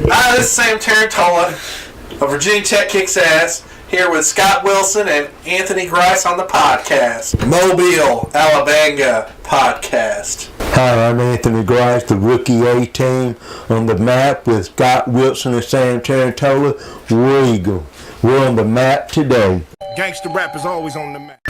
Hi, this is Sam Tarantola of Virginia Tech Kicks Ass, here with Scott Wilson and Anthony Grice on the podcast. Mobile, Alabama podcast. Hi, I'm Anthony Grice, the rookie A-team on the map with Scott Wilson and Sam Tarantola. War Eagle. We're on the map today. Gangsta rap is always on the map.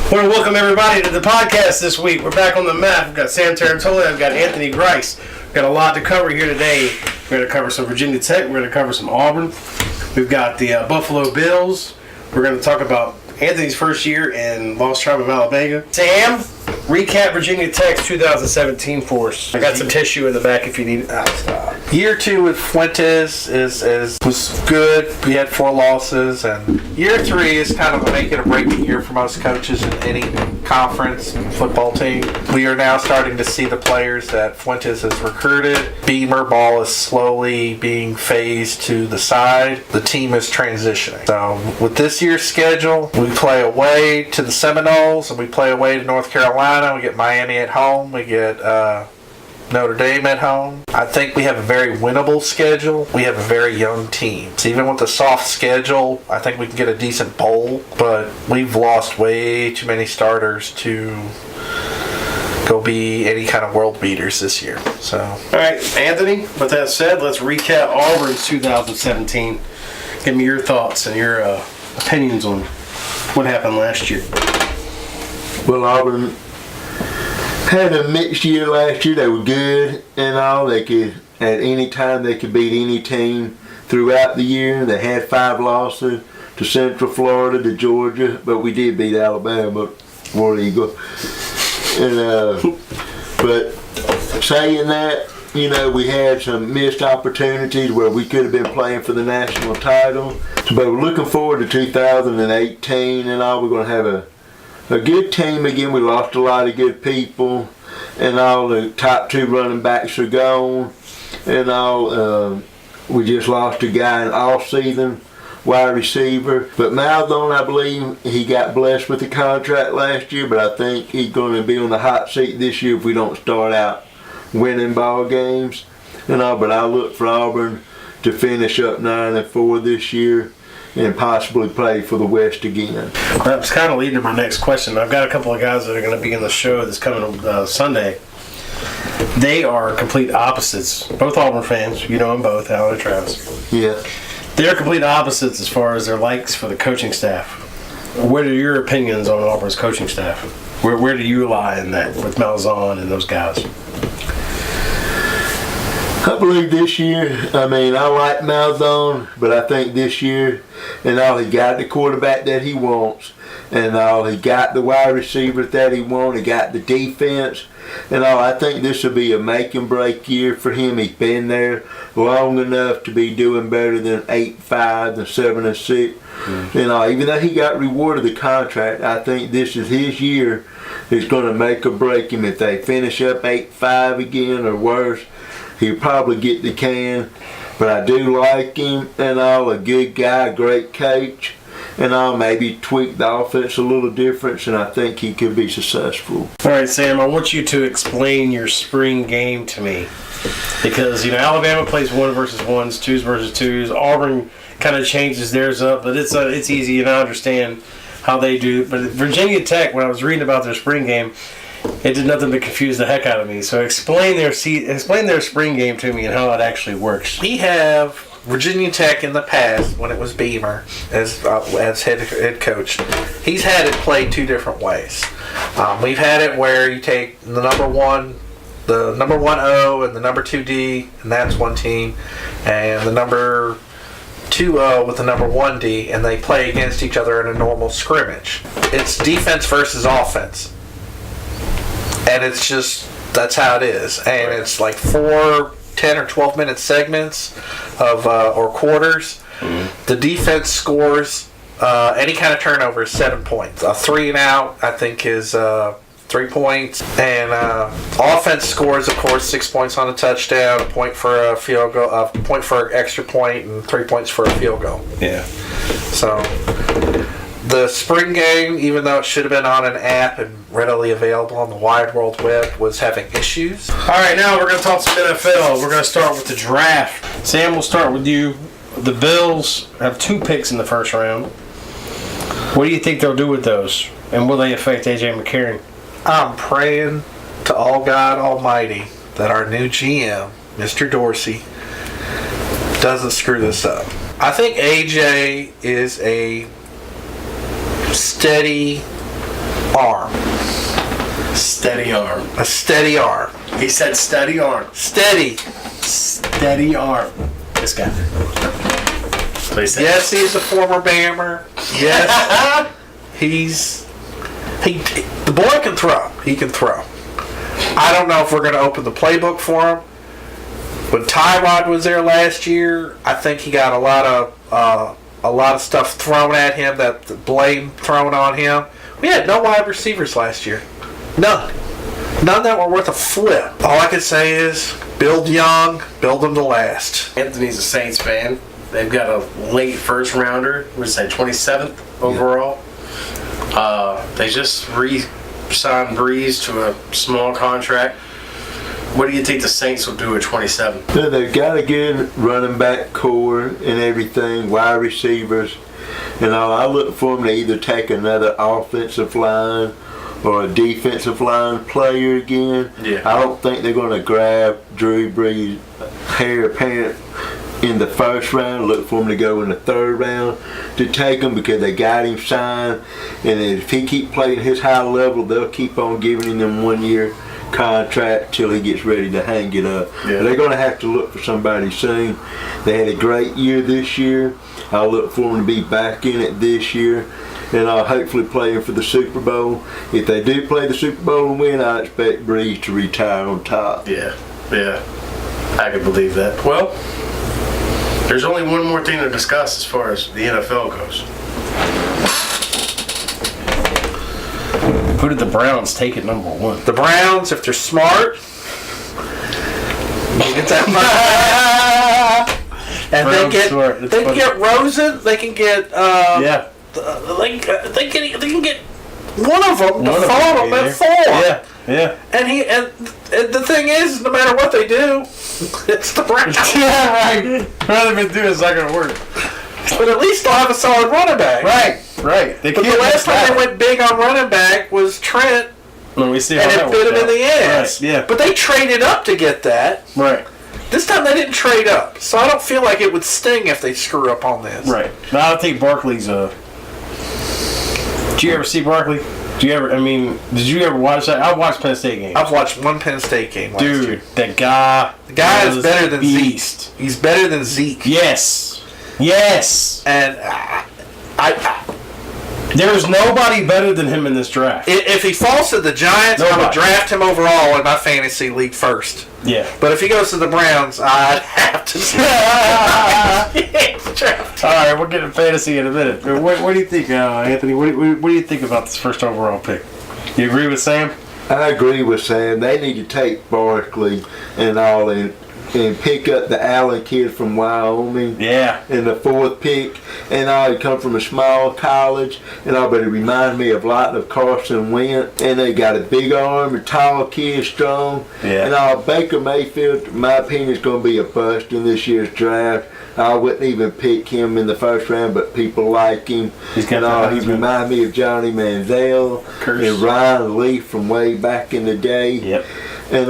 I want to welcome everybody to the podcast this week. We're back on the map. We've got Sam Tarantola. I've got Anthony Grice. We've got a lot to cover here today. We're going to cover some Virginia Tech. We're going to cover some Auburn. We've got the Buffalo Bills. We're going to talk about Anthony's first year in Lost Tribe of Alabama. Sam, recap Virginia Tech's 2017 for us. I got some tissue in the back if you need it. Year 2 with Fuentes was good. We had 4 losses, and year 3 is kind of a make it or break it year for most coaches in any conference football team. We are now starting to see the players that Fuentes has recruited. Beamer ball is slowly being phased to the side. The team is transitioning. So with this year's schedule, we play away to the Seminoles, and we play away to North Carolina. We get Miami at home. We get Notre Dame at home. I think we have a very winnable schedule. We have a very young team. So even with a soft schedule, I think we can get a decent bowl, but we've lost way too many starters to go be any kind of world beaters this year. So, All right, Anthony, with that said, let's recap Auburn's 2017. Give me your thoughts and your opinions on what happened last year. Well, Auburn had a mixed year last year. They were good and all. They could, at any time, they could beat any team throughout the year. They had 5 losses to Central Florida, to Georgia, but we did beat Alabama, War Eagle. And but saying that, you know, we had some missed opportunities where we could have been playing for the national title. But we're looking forward to 2018 and all. We're going to have a good team again. We lost a lot of good people, and all the top 2 running backs are gone, and all. We just lost a guy in off-season, wide receiver. But Malzahn, I believe he got blessed with the contract last year, but I think he's going to be on the hot seat this year if we don't start out winning ball games and all. But I look for Auburn to finish up 9-4 this year and possibly play for the West again. That's kind of leading to my next question. I've got a couple of guys that are going to be in the show that's coming Sunday. They are complete opposites. Both Auburn fans. You know them both, Alan and Travis. Yeah. They're complete opposites as far as their likes for the coaching staff. What are your opinions on Auburn's coaching staff? Where do you lie in that with Malzahn and those guys? I believe this year, I like Malzahn, but I think this year, and all, he got the quarterback that he wants, and all, he got the wide receivers that he wants, he got the defense, and all. I think this will be a make and break year for him. He's been there long enough to be doing better than 8-5 than 7-6. Mm-hmm. And all, even though he got rewarded the contract, I think this is his year. It's going to make or break him. If they finish up 8-5 again or worse, he'll probably get the can. But I do like him and all, a good guy, great coach, and I'll maybe tweak the offense a little different, and I think he could be successful. All right, Sam, I want you to explain your spring game to me. Because, you know, Alabama plays 1 versus 1s, 2s versus 2s. Auburn kind of changes theirs up, but it's easy, and I understand how they do. But Virginia Tech, when I was reading about their spring game, it did nothing but confuse the heck out of me. So explain their spring game to me and how it actually works. We have Virginia Tech in the past, when it was Beamer as head coach. He's had it played 2 different ways. We've had it where you take the number 1 O and the number 2 D, and that's one team, and the number 2 O with the number 1 D, and they play against each other in a normal scrimmage. It's defense versus offense. And it's just, that's how it is. And it's like 4 10 or 12 minute segments of or quarters. Mm-hmm. The defense scores any kind of turnover is 7 points. A 3 and out, I think, is 3 points. And offense scores, of course, 6 points on a touchdown, a point for a field goal, a point for an extra point, and 3 points for a field goal. Yeah. So the spring game, even though it should have been on an app and readily available on the wide world web, was having issues. All right, now we're going to talk some NFL. We're going to start with the draft. Sam, we'll start with you. The Bills have 2 picks in the first round. What do you think they'll do with those? And will they affect A.J. McCarron? I'm praying to all God Almighty that our new GM, Mr. Dorsey, doesn't screw this up. I think AJ is a steady arm. Steady arm. A steady arm. He said steady arm. Steady. Steady arm. This guy. That's what he said. Yes, he's a former Bammer. Yes, the boy can throw. He can throw. I don't know if we're going to open the playbook for him. When Tyrod was there last year, I think he got a lot of stuff thrown at him, that the blame thrown on him. We had no wide receivers last year. None that were worth a flip. All I can say is build young, build them to last. Anthony's a Saints fan. They've got a late first rounder. What is that, 27th overall? They just re-signed Breeze to a small contract. What do you think the Saints will do at 27? So they've got a good running back core and everything, wide receivers. And I look for them to either take another offensive line or a defensive line player again. Yeah. I don't think they're going to grab Drew Brees hair apparent in the first round. Look for him to go in the third round to take him, because they got him signed. And if he keep playing his high level, they'll keep on giving him 1 year contract till he gets ready to hang it up. Yeah. But they're going to have to look for somebody soon. They had a great year this year. I'll look for them to be back in it this year, and I'll hopefully play them for the Super Bowl. If they do play the Super Bowl and win, I expect Breeze to retire on top. Yeah. I can believe that. Well, there's only one more thing to discuss as far as the NFL goes. Who did the Browns take at number 1? The Browns, if they're smart, they get that money. And they can get Rosen. They can get they can get one of them to follow them at 4. Yeah. And the thing is, no matter what they do, it's the Browns. Yeah, right. Whatever they do is not going to work. But at least they'll have a solid running back. Right. But the last time they went big on running back was Trent, when we see and it bit him in the ass. Right, yeah. But they traded up to get that. Right. This time they didn't trade up, so I don't feel like it would sting if they screw up on this. Right. Now, I don't think Barkley's a... Did you ever see Barkley? Did you ever watch that? I watched Penn State games. I've watched one Penn State game last year. Dude, that guy... The guy is better than beast. Zeke. He's better than Zeke. Yes. And there's nobody better than him in this draft. If he falls to the Giants, I would draft him overall in my fantasy league first. Yeah. But if he goes to the Browns, I'd have to draft him. All right, we'll get to fantasy in a minute. What do you think, Anthony? What do you think about this first overall pick? You agree with Sam? I agree with Sam. They need to take Barkley and all and pick up the Allen kid from Wyoming. Yeah. In the 4th pick. And I come from a small college, and but it reminded me of a lot of Carson Wentz. And they got a big arm, a tall kid, strong. Yeah. And Baker Mayfield, in my opinion, is going to be a bust in this year's draft. I wouldn't even pick him in the first round, but people like him. He reminded me of Johnny Manziel and Ryan Leaf from way back in the day. Yep. And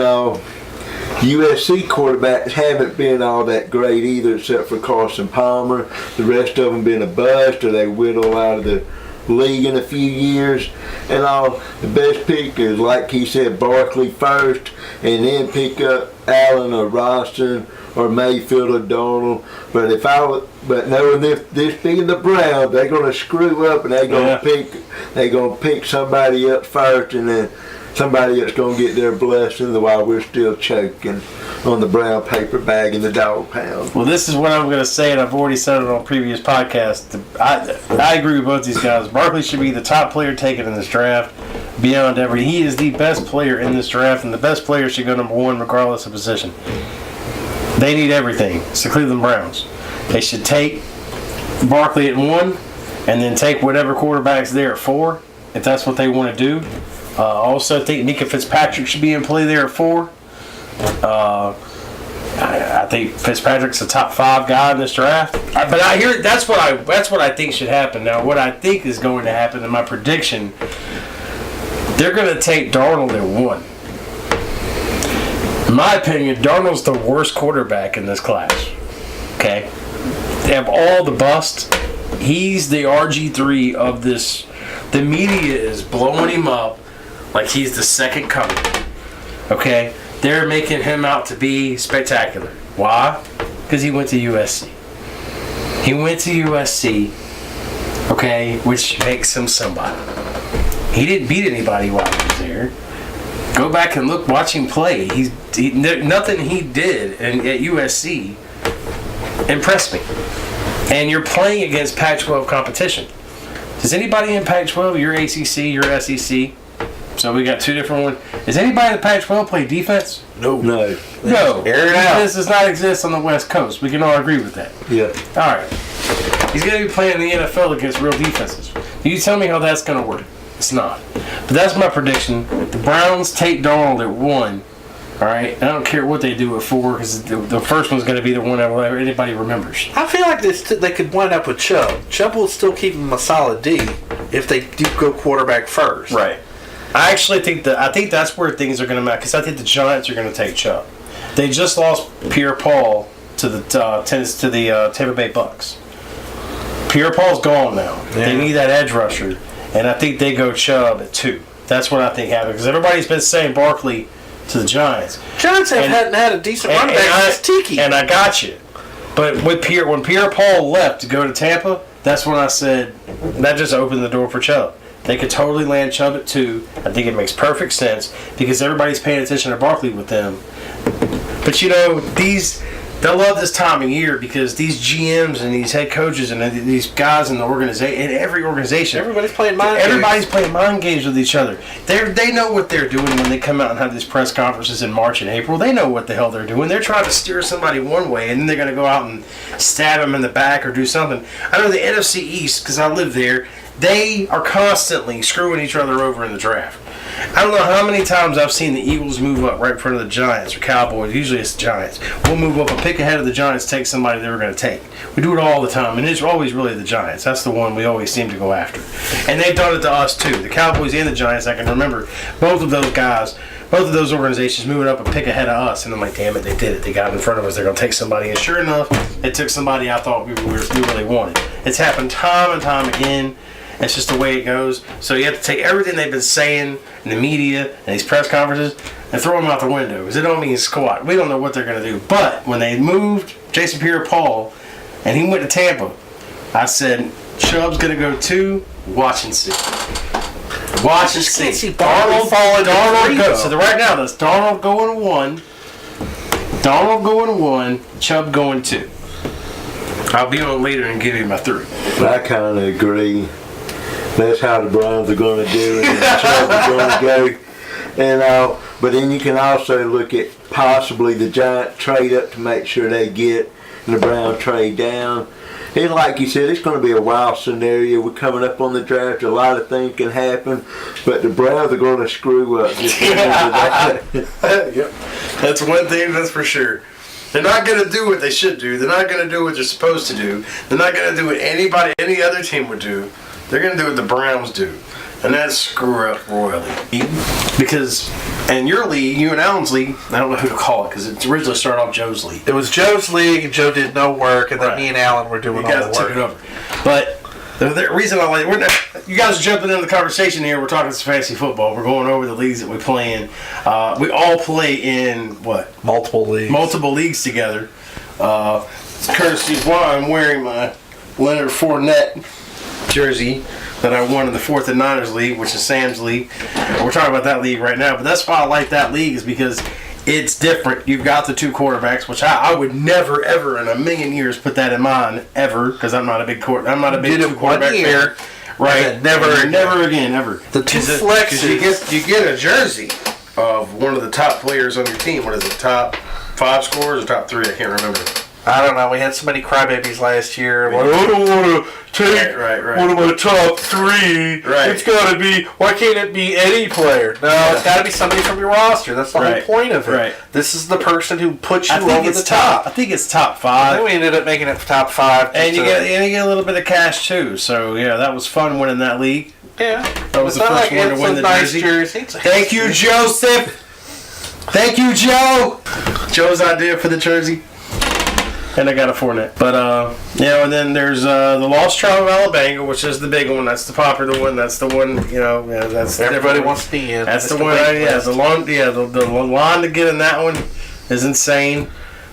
USC quarterbacks haven't been all that great either, except for Carson Palmer. The rest of them been a bust, or they whittle out of the league in a few years. And the best pick is, like he said, Barkley first, and then pick up Allen or Roston or Mayfield or Donald. But knowing this being the Browns, they're gonna screw up, and they're gonna pick somebody up first, and then somebody that's going to get their blessing while we're still choking on the brown paper bag in the dog pound. Well, this is what I'm going to say, and I've already said it on previous podcasts. I agree with both these guys. Barkley should be the top player taken in this draft. Beyond everything, he is the best player in this draft, and the best player should go number 1 regardless of position. They need everything. It's the Cleveland Browns. They should take Barkley at 1, and then take whatever quarterback's there at 4, if that's what they want to do. Also think Nika Fitzpatrick should be in play there at 4. I think Fitzpatrick's a top 5 guy in this draft. But I hear that's what I think should happen. Now, what I think is going to happen in my prediction, they're going to take Darnold at 1. In my opinion, Darnold's the worst quarterback in this class. Okay? They have all the bust. He's the RG3 of this. The media is blowing him up like he's the second coming. Okay? They're making him out to be spectacular. Why? Because he went to USC. He went to USC, okay, which makes him somebody. He didn't beat anybody while he was there. Go back and watch him play. Nothing he did at USC impressed me. And you're playing against Pac-12 competition. Does anybody in Pac-12, your ACC, your SEC? So we got 2 different ones. Does anybody in the Pac-12 play defense? No. Air it out. Defense does not exist on the West Coast. We can all agree with that. Yeah. All right. He's going to be playing in the NFL against real defenses. You tell me how that's going to work. It's not. But that's my prediction. The Browns take Darnold at 1. All right. I don't care what they do at 4 because the first one's going to be the one that anybody remembers. I feel like they could wind up with Chubb. Chubb will still keep him a solid D if they do go quarterback first. Right. I actually think that's where things are going to matter because I think the Giants are going to take Chubb. They just lost Pierre-Paul to the Tampa Bay Bucks. Pierre-Paul's gone now. Yeah. They need that edge rusher, and I think they go Chubb at 2. That's what I think happened because everybody's been saying Barkley to the Giants. Giants hadn't had a decent run back since Tiki. And I got you. But when Pierre-Paul left to go to Tampa, that's when I said that just opened the door for Chubb. They could totally land Chubb at 2. I think it makes perfect sense because everybody's paying attention to Barkley with them. But they'll love this time of year because these GMs and these head coaches and these guys in the organization, in every organization, everybody's playing mind games with each other. They know what they're doing when they come out and have these press conferences in March and April. They know what the hell they're doing. They're trying to steer somebody one way and then they're going to go out and stab them in the back or do something. I know the NFC East, because I live there, they are constantly screwing each other over in the draft. I don't know how many times I've seen the Eagles move up right in front of the Giants or Cowboys. Usually it's the Giants. We'll move up a pick ahead of the Giants, take somebody they were going to take. We do it all the time, and it's always really the Giants. That's the one we always seem to go after. And they've done it to us too. The Cowboys and the Giants, I can remember both of those guys, both of those organizations moving up a pick ahead of us, and I'm like, damn it, they did it. They got in front of us. They're going to take somebody, and sure enough, they took somebody I thought we really wanted. It's happened time and time again. That's just the way it goes. So you have to take everything they've been saying in the media and these press conferences and throw them out the window because it don't mean squat. We don't know what they're going to do. But when they moved Jason Pierre-Paul and he went to Tampa, I said, Chubb's going to go 2, watch and see. Watch and see. Darnold go. So right now, that's Darnold going 1, Darnold going 1, Chubb going 2. I'll be on later and give you my 3. I kind of agree. That's how the Browns are going to do it, and that's how they're going to go. And but then you can also look at possibly the Giants trade up to make sure they get, and the Browns trade down. And like you said, it's going to be a wild scenario. We're coming up on the draft. A lot of things can happen, but the Browns are going to screw up. Just that. Yep. That's one thing, that's for sure. They're not going to do what they should do. They're not going to do what they're supposed to do. They're not going to do what any other team would do. They're going to do what the Browns do. And that's screw up royally. Because in your league, you and Alan's league, I don't know who to call it because it originally started off Joe's league. It was Joe's league and Joe did no work and then me and Alan were doing all the work. You guys took it over. But the reason I like you guys are jumping into the conversation here. We're talking some fantasy football. We're going over the leagues that we play in. We all play in what? Multiple leagues together. Courtesy of why I'm wearing my Leonard Fournette jersey that I won in the 4th and Niners league, which is Sam's league. We're talking about that league right now, but that's why I like that league is because it's different. You've got the 2 quarterbacks, which I would never, ever in a million years put that in mind ever because I'm not a big 2 quarterback player. Right? Never again, ever. The 2 flexes. You get a jersey of one of the top players on your team. What is it? Top 5 scorers or top 3? I can't remember. I don't know. We had so many crybabies last year. Like, I don't want to take Right. one of my top 3. Right. It's got to be. Why can't it be any player? No, it's got to be somebody from your roster. That's the Right. whole point of it. Right. This is the person who puts you I think over it's the top. I think it's top I 5. think we ended up making it top 5. And you just get a little bit of cash too. So yeah, that was fun winning that league. yeah. That was It's the not first like one to it's win a the nice jersey. It's a Thank you, Joseph. Thank you, Joe. Joe's idea for the jersey. And I got a Fournette. But, and then there's the Lost Tribe of Alabama, which is the big one. That's the popular one. That's the one, that's Everybody wants to be in. That's It's the one. wait The list. line to get in that one is insane.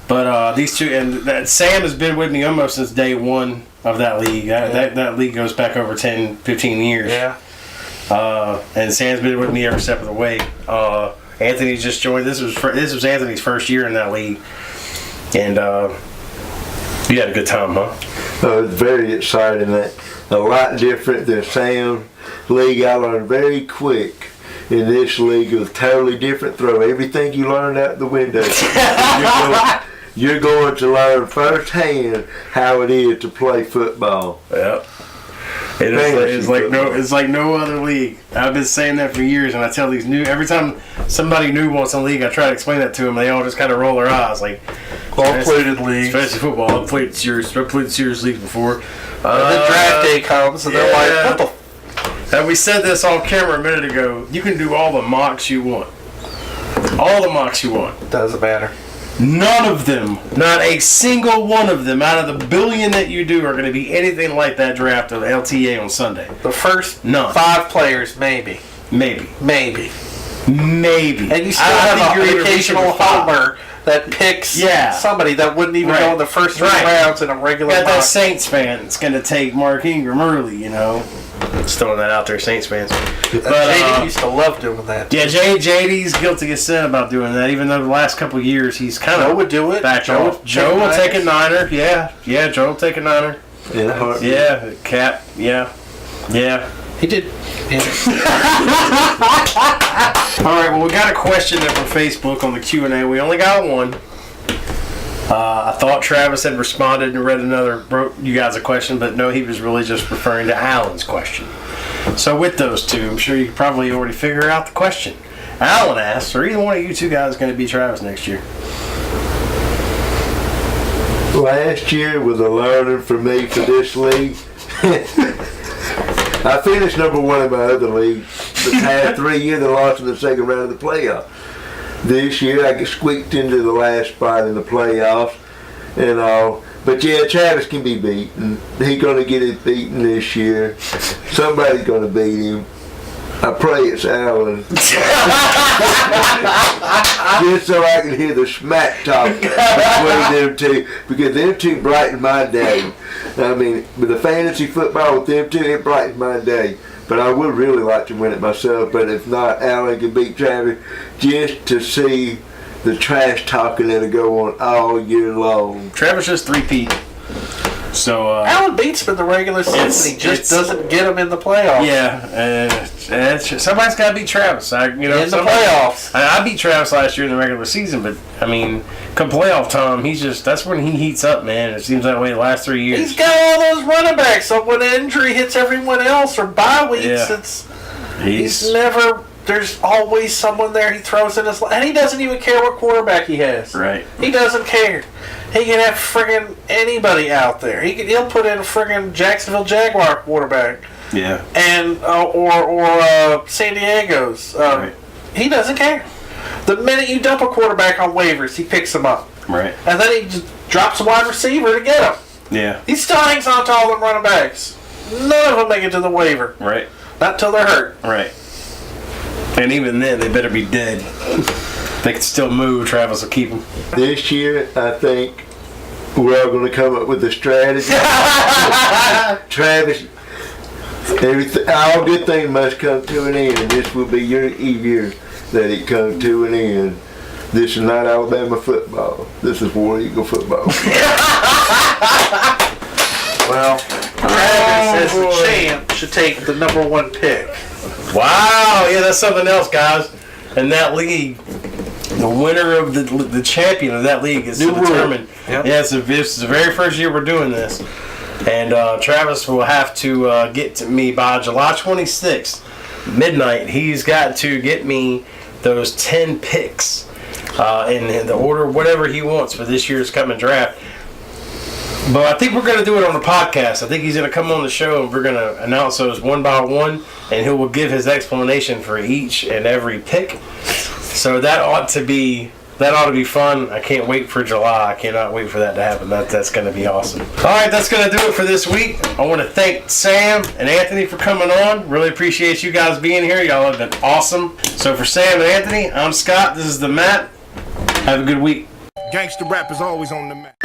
But these two, and Sam has been with me almost since day one of that league. That league goes back over 10, 15 years. Yeah. And Sam's been with me every step of the way. Anthony just joined. This was Anthony's first year in that league, and you had a good time, huh? It's very exciting. That a lot different than Sam's league. I learned very quick. In this league, it was totally different. Throw everything you learned out the window. You're going to learn firsthand how it is to play football. Yep. It's like no other league. I've been saying that for years, and I tell these every time somebody new wants a league, I try to explain that to them. They all just kind of roll their eyes, like Gold-plated leagues. especially football. I've played serious leagues before. And then draft day comes, and they're like, what the And we said this on camera a minute ago. You can do all the mocks you want. All the mocks you want. Doesn't matter. None of them, not a single one of them, out of the billion that you do, are going to be anything like that draft of LTA on Sunday. The first None. 5 players, maybe. Maybe. Maybe. Maybe. And you still I think have you're an either occasional reaching for 5. homer that picks somebody that wouldn't even Right. go in the first 3 Right. rounds in a regular Got that mock. Saints fan that's going to take Mark Ingram early, Just throwing that out there, Saints fans. JD used to love doing that. Yeah, JD's guilty as sin about doing that, even though the last couple of years he's kind Joe of would do it. backed Joe off. Joe will take a Niner. Yeah, Joe will take a Niner. In a heartbeat. Yeah, Cap. Yeah. He did. Yeah. All right, well, we got a question there from Facebook on the Q&A. We only got one. I thought Travis had responded and wrote you guys a question, but no, he was really just referring to Alan's question. So with those two, I'm sure you can probably already figure out the question. Alan asks, are either one of you two guys going to be Travis next year? Last year was a learning for me for this league. I finished number 1 in my other league. The past 3 years, I lost in the second round of the playoff. This year, I get squeaked into the last spot in the playoffs and all. But yeah, Travis can be beaten. He's going to get it beaten this year. Somebody's going to beat him. I pray it's Alan. Just so I can hear the smack talk between them two. Because them two brighten my day. I mean, with the fantasy football with them two, it brightens my day. But I would really like to win it myself. But if not, Alan can beat Travis just to see the trash talking that'll go on all year long. Travis just 3-peat. So, Alan beats him in the regular season. He just doesn't get him in the playoffs. somebody's got to beat Travis. In the playoffs. I beat Travis last year in the regular season, but I mean, come playoff time, that's when he heats up, man. It seems that way the last 3 years. He's got all those running backs. So when injury hits everyone else or bye weeks, he's never. There's always someone there he throws in his line. And he doesn't even care what quarterback he has. Right. He doesn't care. He can have friggin' anybody out there. He'll put in a friggin' Jacksonville Jaguar quarterback. Yeah. And or San Diego's. Right. He doesn't care. The minute you dump a quarterback on waivers, he picks him up. Right. And then he just drops a wide receiver to get him. Yeah. He still hangs on to all them running backs. None of them make it to the waiver. Right. Not until they're hurt. Right. And even then, they better be dead. They can still move. Travis will keep them. This year, I think we're all going to come up with a strategy. Travis, all good things must come to an end, and this will be your year that it comes to an end. This is not Alabama football. This is War Eagle football. Well, Travis, as the champ, should take the #1 pick. Wow. Yeah, that's something else, guys. In that league, the winner of the champion of that league is New rule. determined. Yep. Yeah, so this is the very first year we're doing this. And Travis will have to get to me by July 26th, midnight. He's got to get me those 10 picks in the order, whatever he wants for this year's coming draft. But I think we're going to do it on the podcast. I think he's going to come on the show and we're going to announce those one by one, and he will give his explanation for each and every pick. So that ought to be fun. I can't wait for July. I cannot wait for that to happen. That's going to be awesome. All right, that's going to do it for this week. I want to thank Sam and Anthony for coming on. Really appreciate you guys being here. Y'all have been awesome. So for Sam and Anthony, I'm Scott. This is the Matt. Have a good week. Gangsta rap is always on the map.